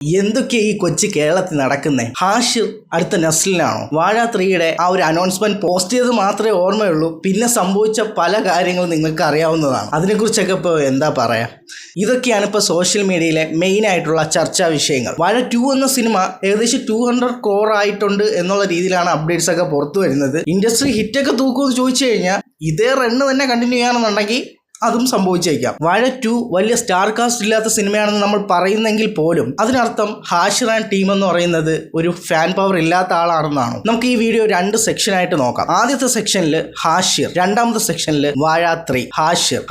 എന്തൊക്കെ ഈ കൊച്ചു കേരളത്തിൽ നടക്കുന്നേ? ഹാഷിർ അടുത്ത നസ്ലിനാണോ? വാഴ 3യുടെ ആ ഒരു അനൗൺസ്മെന്റ് പോസ്റ്റ് ചെയ്ത് മാത്രമേ ഓർമ്മയുള്ളൂ. പിന്നെ സംഭവിച്ച പല കാര്യങ്ങളും നിങ്ങൾക്ക് അറിയാവുന്നതാണ്. അതിനെക്കുറിച്ചൊക്കെ ഇപ്പോൾ എന്താ പറയാ? ഇതൊക്കെയാണ് ഇപ്പോൾ സോഷ്യൽ മീഡിയയിലെ മെയിൻ ആയിട്ടുള്ള ചർച്ചാ വിഷയങ്ങൾ. വാഴ 2 എന്ന സിനിമ ഏകദേശം 200 crore ആയിട്ടുണ്ട് എന്നുള്ള രീതിയിലാണ് അപ്ഡേറ്റ്സ് ഒക്കെ പുറത്തു വരുന്നത്. ഇൻഡസ്ട്രി ഹിറ്റൊക്കെ തൂക്കുമെന്ന് ചോദിച്ചു കഴിഞ്ഞാൽ ഇതേ റണ്ണ് തന്നെ കണ്ടിന്യൂ ചെയ്യുകയാണെന്നുണ്ടെങ്കിൽ അതും സംഭവിച്ചേക്കാം. വാഴ 2 വലിയ സ്റ്റാർ കാസ്റ്റ് ഇല്ലാത്ത സിനിമയാണെന്ന് നമ്മൾ പറയുന്നെങ്കിൽ പോലും അതിനർത്ഥം ഹാഷിർ ആൻഡ് ടീം എന്ന് പറയുന്നത് ഒരു ഫാൻ പവർ ഇല്ലാത്ത ആളാണെന്നാണ്. നമുക്ക് ഈ വീഡിയോ 2 സെക്ഷനായിട്ട് നോക്കാം. ആദ്യത്തെ സെക്ഷനിൽ ഹാഷിർ, രണ്ടാമത്തെ സെക്ഷനിൽ വാഴ 3.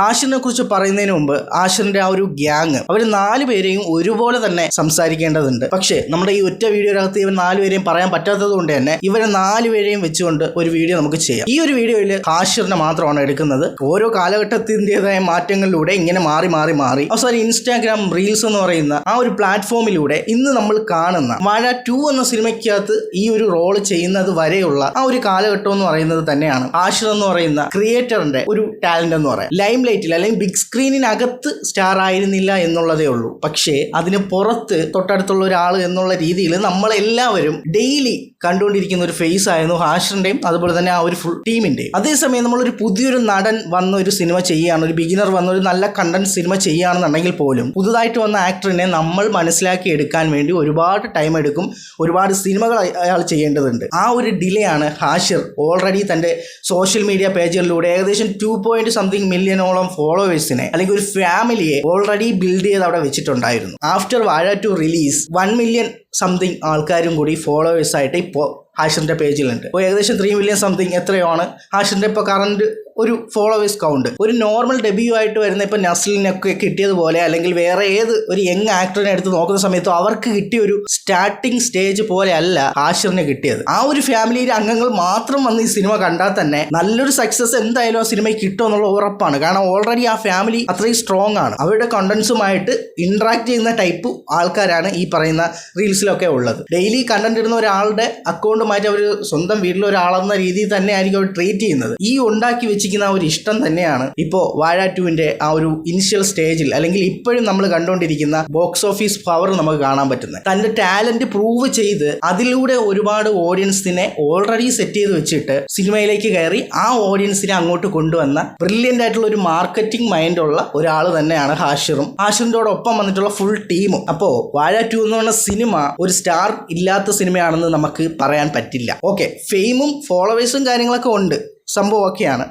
ഹാഷിറിനെ കുറിച്ച് പറയുന്നതിന് മുമ്പ് ഹാഷിറിന്റെ ആ ഒരു ഗ്യാങ്, അവർ 4 പേരെയും ഒരുപോലെ തന്നെ സംസാരിക്കേണ്ടതുണ്ട്. പക്ഷേ നമ്മുടെ ഈ ഒറ്റ വീഡിയോയിനകത്ത് ഇവർ 4 പേരെയും പറയാൻ പറ്റാത്തത് കൊണ്ട് തന്നെ ഇവരെ 4 പേരെയും വെച്ചുകൊണ്ട് ഒരു വീഡിയോ നമുക്ക് ചെയ്യാം. ഈ ഒരു വീഡിയോയിൽ ഹാഷിറിനെ മാത്രമാണ് എടുക്കുന്നത്. ഓരോ കാലഘട്ടത്തിന്റെ മാറ്റങ്ങളിലൂടെ ഇങ്ങനെ മാറി അവസാനം ഇൻസ്റ്റാഗ്രാം റീൽസ് എന്ന് പറയുന്ന ആ ഒരു പ്ലാറ്റ്ഫോമിലൂടെ ഇന്ന് നമ്മൾ കാണുന്ന വാഴ 2 എന്ന സിനിമയ്ക്കകത്ത് ഈ ഒരു റോള് ചെയ്യുന്നത് വരെയുള്ള ആ ഒരു കാലഘട്ടം എന്ന് പറയുന്നത് തന്നെയാണ് ഹാഷിർ എന്ന് പറയുന്ന ക്രിയേറ്ററിന്റെ ഒരു ടാലന്റ് എന്ന് പറയാം. ലൈം ലൈറ്റിൽ അല്ലെങ്കിൽ ബിഗ് സ്ക്രീനിനകത്ത് സ്റ്റാർ ആയിരുന്നില്ല എന്നുള്ളതേ ഉള്ളൂ. പക്ഷേ അതിന് പുറത്ത് തൊട്ടടുത്തുള്ള ഒരാൾ എന്നുള്ള രീതിയിൽ നമ്മളെല്ലാവരും ഡെയിലി കണ്ടുകൊണ്ടിരിക്കുന്ന ഒരു ഫേസ് ആയിരുന്നു ഹാഷിറിന്റെയും അതുപോലെ തന്നെ ആ ഒരു ഫുൾ ടീമിന്റെയും. അതേസമയം നമ്മളൊരു പുതിയൊരു നടൻ വന്ന ഒരു സിനിമ ചെയ്യുകയാണ്, ഒരു ബിഗിനർ വന്ന ഒരു നല്ല കണ്ടന്റ് സിനിമ ചെയ്യുകയാണെന്നുണ്ടെങ്കിൽ പോലും പുതുതായിട്ട് വന്ന ആക്ടറിനെ നമ്മൾ മനസ്സിലാക്കി എടുക്കാൻ വേണ്ടി ഒരുപാട് ടൈം എടുക്കും, ഒരുപാട് സിനിമകൾ അയാൾ ചെയ്യേണ്ടതുണ്ട്. ആ ഒരു ഡിലേ ആണ് ഹാഷിർ ഓൾറെഡി തൻ്റെ സോഷ്യൽ മീഡിയ പേജുകളിലൂടെ ഏകദേശം 2.something മില്യണോളം ഫോളോവേഴ്സിനെ അല്ലെങ്കിൽ ഒരു ഫാമിലിയെ ഓൾറെഡി ബിൽഡ് ചെയ്ത് അവിടെ വെച്ചിട്ടുണ്ടായിരുന്നു. ആഫ്റ്റർ വാഴ 2 റിലീസ് 1 million സംതിങ് ആൾക്കാരും കൂടി ഫോളോവേഴ്സ് ആയിട്ട് ഇപ്പോൾ ഹാഷിറിന്റെ പേജിലുണ്ട്. അപ്പോൾ ഏകദേശം 3 million സംതിങ് എത്രയാണ് ഹാഷിറിന്റെ ഇപ്പോൾ കറണ്ട് ഒരു ഫോളോവേഴ്സ് കൗണ്ട്. ഒരു നോർമൽ ഡെബ്യൂ ആയിട്ട് വരുന്ന ഇപ്പോൾ നസ്ലിനൊക്കെ കിട്ടിയതുപോലെ അല്ലെങ്കിൽ വേറെ ഏത് ഒരു യങ് ആക്ടറിനെ എടുത്ത് നോക്കുന്ന സമയത്തും അവർക്ക് കിട്ടിയ ഒരു സ്റ്റാർട്ടിംഗ് സ്റ്റേജ് പോലെ അല്ല ഹാഷിറിന് കിട്ടിയത്. ആ ഒരു ഫാമിലിയിലെ അംഗങ്ങൾ മാത്രം വന്ന് ഈ സിനിമ കണ്ടാൽ തന്നെ നല്ലൊരു സക്സസ് എന്തായാലും ആ സിനിമയ്ക്ക് കിട്ടും എന്നുള്ള ഉറപ്പാണ്. കാരണം ഓൾറെഡി ആ ഫാമിലി അത്രയും സ്ട്രോങ് ആണ്. അവരുടെ കണ്ടന്റ്സുമായിട്ട് ഇന്ററാക്ട് ചെയ്യുന്ന ടൈപ്പ് ആൾക്കാരാണ് ഈ പറയുന്ന റീൽസിലൊക്കെ ഉള്ളത്. ഡെയിലി കണ്ടന്റ് ഇടുന്ന ഒരാളുടെ അക്കൗണ്ട് മാറ്റി അവർ സ്വന്തം വീട്ടിലൊരാളെന്ന രീതിയിൽ തന്നെ ആയിരിക്കും അവർ ട്രീറ്റ് ചെയ്യുന്നത്. ഈ ഉണ്ടാക്കി വെച്ചിരിക്കുന്ന ആ ഒരു ഇഷ്ടം തന്നെയാണ് ഇപ്പോൾ വാഴ 2വിന്റെ ആ ഒരു ഇനിഷ്യൽ സ്റ്റേജിൽ അല്ലെങ്കിൽ ഇപ്പോഴും നമ്മൾ കണ്ടുകൊണ്ടിരിക്കുന്ന ബോക്സ് ഓഫീസ് പവർ നമുക്ക് കാണാൻ പറ്റുന്നത്. തന്റെ ടാലന്റ് പ്രൂവ് ചെയ്ത് അതിലൂടെ ഒരുപാട് ഓഡിയൻസിനെ ഓൾറെഡി സെറ്റ് ചെയ്ത് വെച്ചിട്ട് സിനിമയിലേക്ക് കയറി ആ ഓഡിയൻസിനെ അങ്ങോട്ട് കൊണ്ടുവന്ന ബ്രില്യൻ്റ് ആയിട്ടുള്ള ഒരു മാർക്കറ്റിംഗ് മൈൻഡ് ഉള്ള ഒരാൾ തന്നെയാണ് ഹാഷിറും ഹാഷിറിനോടൊപ്പം വന്നിട്ടുള്ള ഫുൾ ടീമും. അപ്പോൾ വാഴ 2 എന്ന് പറഞ്ഞ സിനിമ ഒരു സ്റ്റാർ ഇല്ലാത്ത സിനിമയാണെന്ന് നമുക്ക് പറയാൻ പറ്റില്ല. ഓക്കെ, ഫെയിമും ഫോളോവേഴ്സും കാര്യങ്ങളൊക്കെ ഉണ്ട്, സംഭവമൊക്കെയാണ്.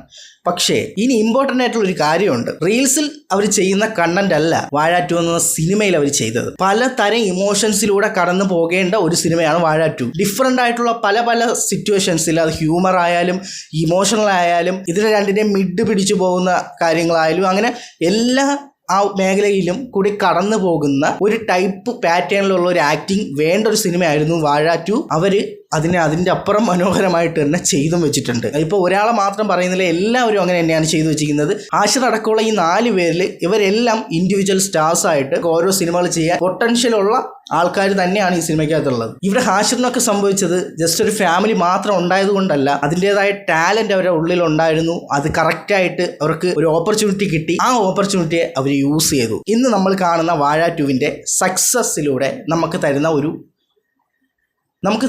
പക്ഷേ ഇനി ഇമ്പോർട്ടൻ്റ് ആയിട്ടുള്ള ഒരു കാര്യമുണ്ട്. റീൽസിൽ അവർ ചെയ്യുന്ന കണ്ടന്റ് അല്ല വാഴ 2 എന്ന സിനിമയിൽ അവർ ചെയ്തത്. പലതരം ഇമോഷൻസിലൂടെ കടന്നു പോകേണ്ട ഒരു സിനിമയാണ് വാഴ 2. ഡിഫറെൻ്റ് ആയിട്ടുള്ള പല സിറ്റുവേഷൻസിൽ, അത് ഹ്യൂമർ ആയാലും ഇമോഷണൽ ആയാലും ഇതിനെ രണ്ടിനെയും മിഡ് പിടിച്ചു പോകുന്ന കാര്യങ്ങളായാലും അങ്ങനെ എല്ലാ ആ മേഖലയിലും കൂടി കടന്നു പോകുന്ന ഒരു ടൈപ്പ് പാറ്റേണിലുള്ള ഒരു ആക്ടിങ് വേണ്ട ഒരു സിനിമയായിരുന്നു വാഴ 2. അവര് അതിൻ്റെ അപ്പുറം മനോഹരമായിട്ട് തന്നെ ചെയ്തും വെച്ചിട്ടുണ്ട്. ഇപ്പോൾ ഒരാളെ മാത്രം പറയുന്നില്ല, എല്ലാവരും അങ്ങനെ തന്നെയാണ് ചെയ്തു വെച്ചിരിക്കുന്നത്. ഹാഷിർ അടക്കമുള്ള ഈ 4 പേരിൽ ഇവരെല്ലാം ഇൻഡിവിജ്വൽ സ്റ്റാർസ് ആയിട്ട് ഓരോ സിനിമകൾ ചെയ്യാൻ പൊട്ടൻഷ്യൽ ഉള്ള ആൾക്കാർ തന്നെയാണ് ഈ സിനിമയ്ക്കകത്തുള്ളത്. ഇവിടെ ഹാഷിറിനൊക്കെ സംഭവിച്ചത് ജസ്റ്റ് ഒരു ഫാമിലി മാത്രം ഉണ്ടായത് കൊണ്ടല്ല, അതിൻ്റെതായ ടാലന്റ് അവരുടെ ഉള്ളിൽ ഉണ്ടായിരുന്നു. അത് കറക്റ്റായിട്ട് അവർക്ക് ഒരു ഓപ്പർച്യൂണിറ്റി കിട്ടി. ആ ഓപ്പർച്യൂണിറ്റിയെ അവർ യൂസ് ചെയ്തു. ഇന്ന് നമ്മൾ കാണുന്ന വാഴ 2വിന്റെ സക്സസ്സിലൂടെ നമുക്ക്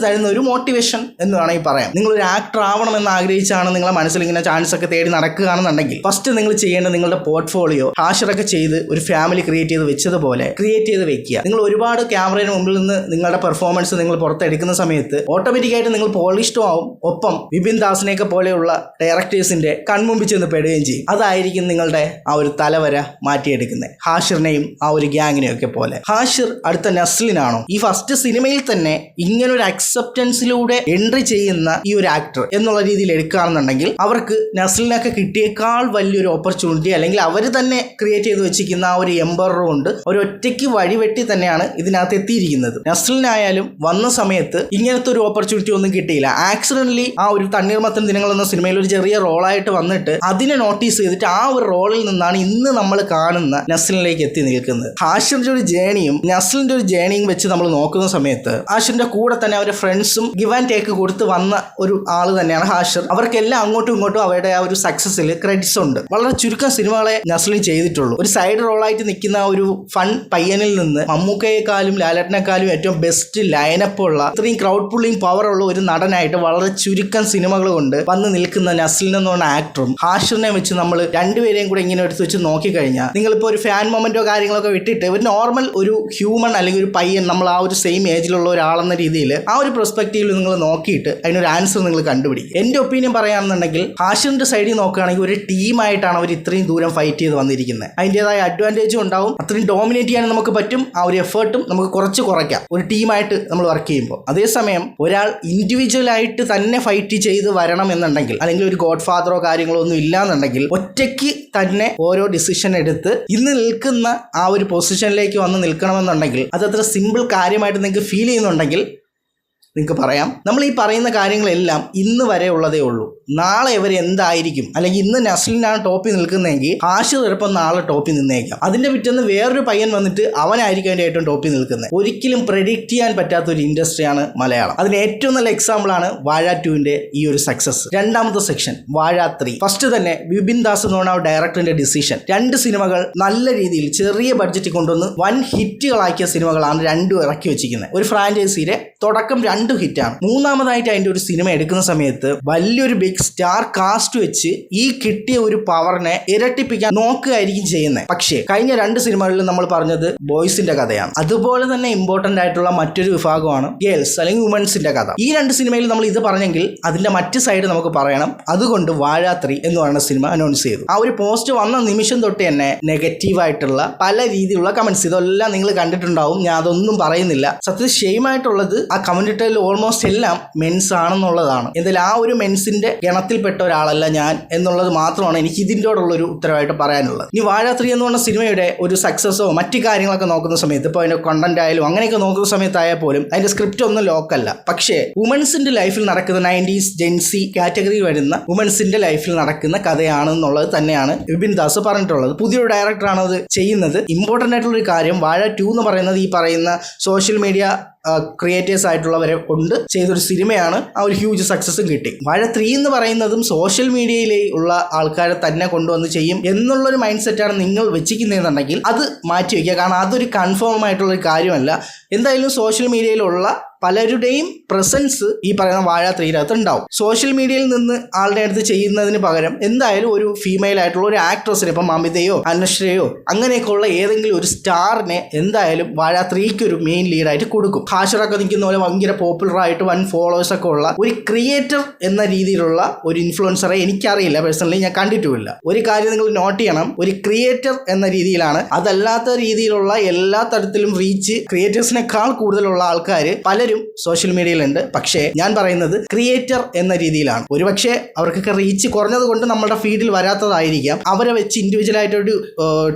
തരുന്ന ഒരു മോട്ടിവേഷൻ എന്ന് വേണമെങ്കിൽ പറയാം. നിങ്ങളൊരു ആക്ടർ ആവണമെന്ന് ആഗ്രഹിച്ചാണ് നിങ്ങളെ മനസ്സിൽ ഇങ്ങനെ ചാൻസ് ഒക്കെ തേടി നടക്കുകയാണെന്നുണ്ടെങ്കിൽ ഫസ്റ്റ് നിങ്ങൾ ചെയ്യേണ്ടത് നിങ്ങളുടെ പോർട്ട്ഫോളിയോ ഹാഷിറൊക്കെ ചെയ്ത് ഒരു ഫാമിലി ക്രിയേറ്റ് ചെയ്ത് വെച്ചതുപോലെ ക്രിയേറ്റ് ചെയ്ത് വെക്കുക. നിങ്ങൾ ഒരുപാട് ക്യാമറയുടെ മുമ്പിൽ നിന്ന് നിങ്ങളുടെ പെർഫോമൻസ് നിങ്ങൾ പുറത്തെടുക്കുന്ന സമയത്ത് ഓട്ടോമാറ്റിക്കായിട്ട് നിങ്ങൾ പോളിഷ്ഡും ആവും. ഒപ്പം വിപിൻ ദാസിനെയൊക്കെ പോലെയുള്ള ഡയറക്ടേഴ്സിന്റെ കൺമുമ്പിൽ ചെന്ന് പെടുകയും ചെയ്യും. അതായിരിക്കും നിങ്ങളുടെ ആ ഒരു തലവര മാറ്റിയെടുക്കുന്നത്. ഹാഷിറിനെയും ആ ഒരു ഗ്യാങ്ങിനെയും ഒക്കെ പോലെ. ഹാഷിർ അടുത്ത നസ്ലിനാണോ? ഈ ഫസ്റ്റ് സിനിമയിൽ തന്നെ ഇങ്ങനെ ഒരു അക്സെപ്റ്റൻസിലൂടെ എൻട്രി ചെയ്യുന്ന ഈ ഒരു ആക്ടർ എന്നുള്ള രീതിയിൽ എടുക്കുകയാണെന്നുണ്ടെങ്കിൽ അവർക്ക് നസ്ലിനൊക്കെ കിട്ടിയേക്കാൾ വലിയൊരു ഓപ്പർച്യൂണിറ്റി അല്ലെങ്കിൽ അവർ തന്നെ ക്രിയേറ്റ് ചെയ്ത് വെച്ചിരിക്കുന്ന ആ ഒരു എംപറർ കൊണ്ട് ഒരൊറ്റയ്ക്ക് വഴിവെട്ടി തന്നെയാണ് ഇതിനകത്ത് എത്തിയിരിക്കുന്നത്. നസ്ലിനായാലും വന്ന സമയത്ത് ഇങ്ങനത്തെ ഒരു ഓപ്പർച്യൂണിറ്റി ഒന്നും കിട്ടിയില്ല. ആക്സിഡന്റലി ആ ഒരു തണ്ണീർമത്തൻ ദിനങ്ങൾ എന്ന സിനിമയിൽ ഒരു ചെറിയ റോളായിട്ട് വന്നിട്ട് അതിനെ നോട്ടീസ് ചെയ്തിട്ട് ആ ഒരു റോളിൽ നിന്നാണ് ഇന്ന് നമ്മൾ കാണുന്ന നസ്ലിനിലേക്ക് എത്തി നിൽക്കുന്നത്. ഹാഷിറിന്റെ ഒരു ജേണിയും നസ്ലിന്റെ ഒരു ജേണിയും വെച്ച് നമ്മൾ നോക്കുന്ന സമയത്ത് ഹാഷിറിന്റെ കൂടെ തന്നെ അവരുടെ ഫ്രണ്ട്സും ഗിവ് ആൻഡ് ടേക്ക് കൊടുത്ത് വന്ന ഒരു ആള് തന്നെയാണ് ഹാഷിർ. അവർക്കെല്ലാം അങ്ങോട്ടും ഇങ്ങോട്ടും അവരുടെ ആ ഒരു സക്സസിൽ ക്രെഡിറ്റ്സ് ഉണ്ട്. വളരെ ചുരുക്കം സിനിമകളെ നസ്ലിൻ ചെയ്തിട്ടുള്ളൂ. ഒരു സൈഡ് റോളായിട്ട് നിൽക്കുന്ന ഒരു ഫൺ പയ്യനിൽ നിന്ന് മമ്മൂക്കയെക്കാളും ലാലേട്ടനെക്കാളും ഏറ്റവും ബെസ്റ്റ് ലൈനപ്പ് ഉള്ള ഇത്രയും ക്രൗഡ് പുള്ളിങ് പവർ ഉള്ള ഒരു നടനായിട്ട് വളരെ ചുരുക്കം സിനിമകൾ കൊണ്ട് വന്ന് നിൽക്കുന്ന നസ്ലിൻ എന്ന് പറഞ്ഞ ആക്ടറും ഹാഷിറിനെ വെച്ച് നമ്മൾ രണ്ടുപേരെയും കൂടെ ഇങ്ങനെ എടുത്ത് വെച്ച് നോക്കിക്കഴിഞ്ഞാൽ നിങ്ങളിപ്പോൾ ഒരു ഫാൻ മൊമെന്റോ കാര്യങ്ങളൊക്കെ വിട്ടിട്ട് ഒരു നോർമൽ ഒരു ഹ്യൂമൻ അല്ലെങ്കിൽ ഒരു പയ്യൻ, നമ്മൾ ആ ഒരു സെയിം ഏജിലുള്ള ഒരാളെന്ന രീതിയിൽ ആ ഒരു പെർസ്പെക്റ്റീവിൽ നിങ്ങൾ നോക്കിയിട്ട് അതിനൊരു ആൻസർ നിങ്ങൾ കണ്ടുപിടിക്കും. എൻ്റെ ഒപ്പീനിയൻ പറയുകയാണെന്നുണ്ടെങ്കിൽ ഹാഷിറിന്റെ സൈഡിൽ നോക്കുകയാണെങ്കിൽ ഒരു ടീമായിട്ടാണ് അവർ ഇത്രയും ദൂരം ഫൈറ്റ് ചെയ്ത് വന്നിരിക്കുന്നത്. അതിൻ്റെതായ അഡ്വാൻറ്റേജും ഉണ്ടാവും, അത്രയും ഡോമിനേറ്റ് ചെയ്യാൻ നമുക്ക് പറ്റും, ആ ഒരു എഫേർട്ടും നമുക്ക് കുറയ്ക്കാം ഒരു ടീമായിട്ട് നമ്മൾ വർക്ക് ചെയ്യുമ്പോൾ. അതേസമയം ഒരാൾ ഇൻഡിവിജ്വലായിട്ട് തന്നെ ഫൈറ്റ് ചെയ്ത് വരണം എന്നുണ്ടെങ്കിൽ, അല്ലെങ്കിൽ ഒരു ഗോഡ് ഫാദറോ കാര്യങ്ങളോ ഒന്നും ഇല്ലാന്നുണ്ടെങ്കിൽ ഒറ്റയ്ക്ക് തന്നെ ഓരോ ഡിസിഷൻ എടുത്ത് ഇന്ന് നിൽക്കുന്ന ആ ഒരു പൊസിഷനിലേക്ക് വന്ന് നിൽക്കണമെന്നുണ്ടെങ്കിൽ അതത്ര സിമ്പിൾ കാര്യമായിട്ട് നിങ്ങൾക്ക് ഫീൽ ചെയ്യുന്നുണ്ടെങ്കിൽ നിങ്ങൾക്ക് പറയാം, നമ്മൾ ഈ പറയുന്ന കാര്യങ്ങളെല്ലാം ഇന്ന് വരെ ഉള്ളതേ ഉള്ളൂ. നാളെ ഇവർ എന്തായിരിക്കും, അല്ലെങ്കിൽ ഇന്ന് നസ്ലിനാണ് ടോപ്പിൽ നിൽക്കുന്നതെങ്കിൽ ഹാഷിർ ചിലപ്പോൾ നാളെ ടോപ്പിൽ നിന്നേക്കാം. അതിൻ്റെ പിറ്റേന്ന് വേറൊരു പയ്യൻ വന്നിട്ട് അവനായിരിക്കും അതിൻ്റെ ഏറ്റവും ടോപ്പിൽ നിൽക്കുന്നത്. ഒരിക്കലും പ്രെഡിക്റ്റ് ചെയ്യാൻ പറ്റാത്ത ഒരു ഇൻഡസ്ട്രിയാണ് മലയാളം. അതിന് ഏറ്റവും നല്ല എക്സാമ്പിളാണ് വാഴ 2ന്റെ ഈ ഒരു സക്സസ്. രണ്ടാമത്തെ സെക്ഷൻ വാഴ 3. ഫസ്റ്റ് തന്നെ വിപിൻ ദാസ് എന്ന് പറഞ്ഞ ഡയറക്ടറിന്റെ ഡിസിഷൻ. 2 സിനിമകൾ നല്ല രീതിയിൽ ചെറിയ ബഡ്ജറ്റിൽ കൊണ്ടുവന്ന് വൻ ഹിറ്റുകളാക്കിയ സിനിമകളാണ് രണ്ടും ഇറക്കി വെച്ചിരിക്കുന്നത്. ഒരു ഫ്രാഞ്ചൈസിയുടെ തുടക്കം 2 ഹിറ്റാണ്. മൂന്നാമതായിട്ട് അതിൻ്റെ ഒരു സിനിമ എടുക്കുന്ന സമയത്ത് വലിയൊരു ബിഗ് സ്റ്റാർ കാസ്റ്റ് വെച്ച് ഈ കിട്ടിയ ഒരു പവറിനെ ഇരട്ടിപ്പിക്കാൻ നോക്കുകയായിരിക്കും ചെയ്യുന്നത്. പക്ഷേ കഴിഞ്ഞ 2 സിനിമകളിൽ നമ്മൾ പറഞ്ഞത് ബോയ്സിന്റെ കഥയാണ്. അതുപോലെ തന്നെ ഇമ്പോർട്ടന്റ് ആയിട്ടുള്ള മറ്റൊരു വിഭാഗമാണ് ഗേൾസ് അല്ലെങ്കിൽ വുമൻസിന്റെ കഥ. ഈ 2 സിനിമയിൽ നമ്മൾ ഇത് പറഞ്ഞെങ്കിൽ അതിന്റെ മറ്റു സൈഡ് നമുക്ക് പറയണം. അതുകൊണ്ട് വാഴ 3 എന്ന് പറയുന്ന സിനിമ അനൗൺസ് ചെയ്തു. ആ ഒരു പോസ്റ്റ് വന്ന നിമിഷം തൊട്ട് തന്നെ നെഗറ്റീവായിട്ടുള്ള പല രീതിയിലുള്ള കമന്റ്സ്, ഇതെല്ലാം നിങ്ങൾ കണ്ടിട്ടുണ്ടാവും. ഞാൻ അതൊന്നും പറയുന്നില്ല. സത്യത്തിൽ ഷെയിമായിട്ടുള്ളത് ആ കമന്റ് ഇട്ടതിൽ ഓൾമോസ്റ്റ് എല്ലാം മെൻസ് ആണെന്നുള്ളതാണ്. എന്തായാലും ആ ഒരു മെൻസിന്റെ ഗണത്തിൽപ്പെട്ട ഒരാളല്ല ഞാൻ എന്നുള്ളത് മാത്രമാണ് എനിക്ക് ഇതിൻ്റെയോടുള്ളൊരു ഉത്തരവായിട്ട് പറയാനുള്ളത്. ഇനി വാഴ 3 എന്ന് പറഞ്ഞ സിനിമയുടെ ഒരു സക്സസോ മറ്റു കാര്യങ്ങളൊക്കെ നോക്കുന്ന സമയത്ത്, ഇപ്പോൾ അതിന്റെ കണ്ടന്റ് ആയാലും അങ്ങനെയൊക്കെ നോക്കുന്ന സമയത്തായാൽ പോലും അതിന്റെ സ്ക്രിപ്റ്റ് ഒന്നും ലോക്കല്ല. പക്ഷേ വുമൻസിന്റെ ലൈഫിൽ നടക്കുന്ന 90s ജെൻസി കാറ്റഗറിയിൽ വരുന്ന വുമൻസിന്റെ ലൈഫിൽ നടക്കുന്ന കഥയാണെന്നുള്ളത് തന്നെയാണ് വിപിൻ ദാസ് പറഞ്ഞിട്ടുള്ളത്. പുതിയൊരു ഡയറക്ടറാണ് അത് ചെയ്യുന്നത്. ഇമ്പോർട്ടൻ്റ് ആയിട്ടുള്ളൊരു കാര്യം, വാഴ 2 എന്ന് പറയുന്നത് ഈ പറയുന്ന സോഷ്യൽ മീഡിയ ക്രിയേറ്റേഴ്സ് ആയിട്ടുള്ളവരെ കൊണ്ട് ചെയ്തൊരു സിനിമയാണ്. ആ ഒരു ഹ്യൂജ് സക്സസും കിട്ടി. വാഴ 3 എന്ന് പറയുന്നതും സോഷ്യൽ മീഡിയയിൽ ഉള്ള ആൾക്കാരെ തന്നെ കൊണ്ടുവന്ന് ചെയ്യും എന്നുള്ളൊരു മൈൻഡ് സെറ്റാണ് നിങ്ങൾ വെച്ചിരിക്കുന്നതെന്നുണ്ടെങ്കിൽ അത് മാറ്റി വയ്ക്കുക. കാരണം അതൊരു കൺഫേം ആയിട്ടുള്ളൊരു കാര്യമല്ല. എന്തായാലും സോഷ്യൽ മീഡിയയിലുള്ള പലരുടെയും പ്രസൻസ് ഈ പറയുന്ന വാഴ 3 ഉണ്ടാവും. സോഷ്യൽ മീഡിയയിൽ നിന്ന് ആളുടെ അടുത്ത് ചെയ്യുന്നതിന് പകരം എന്തായാലും ഒരു ഫീമെയിൽ ആയിട്ടുള്ള ഒരു ആക്ട്രസിനെ, ഇപ്പം മമിതയോ അനശ്വരയോ അങ്ങനെയൊക്കെയുള്ള ഏതെങ്കിലും ഒരു സ്റ്റാറിനെ എന്തായാലും വാഴ 3ക്ക് ഒരു മെയിൻ ലീഡായിട്ട് കൊടുക്കും. ഹാഷിറൊക്കെ നിൽക്കുന്ന പോലെ ഭയങ്കര പോപ്പുലർ ആയിട്ട് 1 followers ഒക്കെ ഉള്ള ഒരു ക്രിയേറ്റർ എന്ന രീതിയിലുള്ള ഒരു ഇൻഫ്ലുവൻസറെ എനിക്കറിയില്ല, പേഴ്സണലി ഞാൻ കണ്ടിട്ടുമില്ല. ഒരു കാര്യം നിങ്ങൾ നോട്ട് ചെയ്യണം, ഒരു ക്രിയേറ്റർ എന്ന രീതിയിലാണ്. അതല്ലാത്ത രീതിയിലുള്ള എല്ലാ തരത്തിലും റീച്ച് ക്രിയേറ്റേഴ്സിനേക്കാൾ കൂടുതലുള്ള ആൾക്കാർ പലരും സോഷ്യൽ മീഡിയയിലുണ്ട്. പക്ഷേ ഞാൻ പറയുന്നത് ക്രിയേറ്റർ എന്ന രീതിയിലാണ്. ഒരുപക്ഷെ അവർക്കൊക്കെ റീച്ച് കുറഞ്ഞത് കൊണ്ട് നമ്മുടെ ഫീഡിൽ വരാത്തതായിരിക്കാം. അവരെ വെച്ച് ഇൻഡിവിജ്വൽ ആയിട്ടൊരു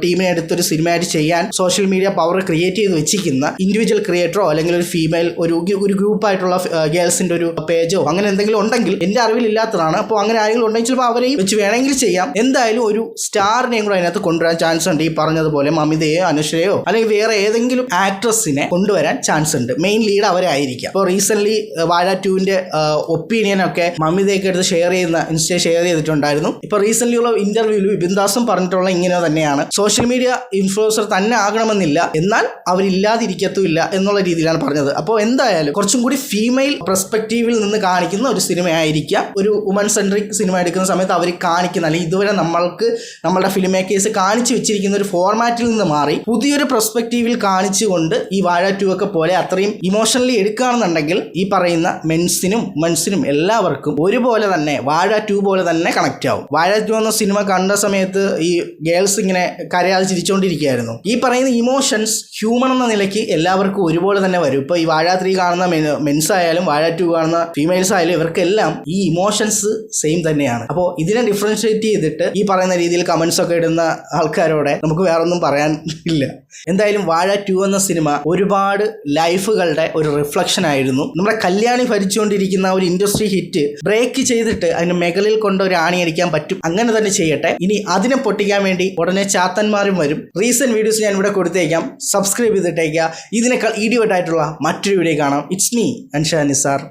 ടീമിനെ എടുത്തൊരു സിനിമയായിട്ട് ചെയ്യാൻ സോഷ്യൽ മീഡിയ പവർ ക്രിയേറ്റ് ചെയ്ത് വെച്ചിരിക്കുന്ന ഇൻഡിവിജ്വൽ ക്രിയേറ്ററോ അല്ലെങ്കിൽ ഒരു ഫീമെയിൽ ഒരു ഗ്രൂപ്പായിട്ടുള്ള ഗേൾസിന്റെ ഒരു പേജോ അങ്ങനെ എന്തെങ്കിലും ഉണ്ടെങ്കിൽ എൻ്റെ അറിവിലില്ലാത്തതാണ്. അപ്പോൾ അങ്ങനെ ആരെങ്കിലും ഉണ്ടെങ്കിൽ ചിലപ്പോൾ അവരെയും വെച്ച് വേണമെങ്കിൽ ചെയ്യാം. എന്തായാലും ഒരു സ്റ്റാറിനെയും കൂടെ അതിനകത്ത് കൊണ്ടുവരാൻ ചാൻസ് ഉണ്ട്. ഈ പറഞ്ഞതുപോലെ മമിതയോ അനുശ്വരയോ അല്ലെങ്കിൽ വേറെ ഏതെങ്കിലും ആക്ട്രസിനെ കൊണ്ടുവരാൻ ചാൻസ് ഉണ്ട്. മെയിൻ ലീഡ് അവരായിരിക്കും. ഇപ്പോൾ റീസെന്റ് വാഴ 2ന്റെ ഒപ്പീനിയനൊക്കെ മമിതയൊക്കെ എടുത്ത് ഇൻസ്റ്റ ഷെയർ ചെയ്തിട്ടുണ്ടായിരുന്നു. ഇപ്പോൾ റീസെന്റ് ഉള്ള ഇന്റർവ്യൂവിൽ വിപിൻ ദാസും പറഞ്ഞിട്ടുള്ള ഇങ്ങനെ തന്നെയാണ്. സോഷ്യൽ മീഡിയ ഇൻഫ്ലുവൻസർ തന്നെ ആകണമെന്നില്ല, എന്നാൽ അവരില്ലാതിരിക്കത്തുമില്ല എന്നുള്ള രീതിയിലാണ് പറഞ്ഞത്. അപ്പോൾ എന്തായാലും കുറച്ചും കൂടി ഫീമെയിൽ പെർസ്പെക്റ്റീവിൽ നിന്ന് കാണിക്കുന്ന ഒരു സിനിമയായിരിക്കാം. ഒരു വുമൺ സെൻട്രിക് സിനിമ എടുക്കുന്ന സമയത്ത് അവർ കാണിക്കുന്ന, അല്ലെങ്കിൽ ഇതുവരെ നമ്മളുടെ ഫിലിം മേക്കേഴ്സ് കാണിച്ചു വെച്ചിരിക്കുന്ന ഒരു ഫോർമാറ്റിൽ നിന്ന് മാറി പുതിയൊരു പെർസ്പെക്റ്റീവിൽ കാണിച്ചുകൊണ്ട് ഈ വാഴ 2 ഒക്കെ പോലെ അത്രയും ഇമോഷണലി എടുക്കുകയാണെന്നുണ്ടെങ്കിൽ ഈ പറയുന്ന മെൻസിനും വുമൻസിനും എല്ലാവർക്കും ഒരുപോലെ തന്നെ വാഴ 2 പോലെ തന്നെ കണക്റ്റ് ആവും. വാഴ 2 എന്ന സിനിമ കണ്ട സമയത്ത് ഈ ഗേൾസ് ഇങ്ങനെ കരയാതെ ചിരിച്ചുകൊണ്ടിരിക്കുകയായിരുന്നു. ഈ പറയുന്ന ഇമോഷൻസ് ഹ്യൂമൺ എന്ന നിലയ്ക്ക് എല്ലാവർക്കും ഒരുപോലെ തന്നെ വരും. ഇപ്പോൾ ഈ വാഴ 3 കാണുന്ന മെൻസ് ആയാലും വാഴ 2 കാണുന്ന ഫീമെയിൽസ് ആയാലും ഇവർക്കെല്ലാം ഈ ഇമോഷൻസ് സെയിം തന്നെയാണ്. അപ്പോൾ ഇതിനെ ഡിഫറൻഷിയേറ്റ് ചെയ്തിട്ട് ഈ പറയുന്ന രീതിയിൽ കമന്റ്സ് ഒക്കെ ഇടുന്ന ആൾക്കാരോടെ നമുക്ക് വേറൊന്നും പറയാൻ ഇല്ല. എന്തായാലും വാഴ 2 എന്ന സിനിമ ഒരുപാട് ലൈഫുകളുടെ ഒരു റിഫ്ലക്ഷൻ പ്രൊഡക്ഷൻ ആയിരുന്നു. നമ്മുടെ കല്യാണി ഭരിച്ചുകൊണ്ടിരിക്കുന്ന ഒരു ഇൻഡസ്ട്രി ഹിറ്റ് ബ്രേക്ക് ചെയ്തിട്ട് അതിന് മുകളിൽ കൊണ്ട് ഒരു ആണി അടിക്കാൻ പറ്റും. അങ്ങനെ തന്നെ ചെയ്യട്ടെ. ഇനി അതിനെ പൊട്ടിക്കാൻ വേണ്ടി ഉടനെ ചാത്തന്മാരും വരും. റീസെന്റ് വീഡിയോസ് ഞാൻ ഇവിടെ കൊടുത്തേക്കാം, സബ്സ്ക്രൈബ് ചെയ്തിട്ടേക്കുക. ഇതിനേക്കാൾ ഇഡിയോട്ടായിട്ടുള്ള മറ്റൊരു വീഡിയോ കാണാം. It's me Ansha Nisar.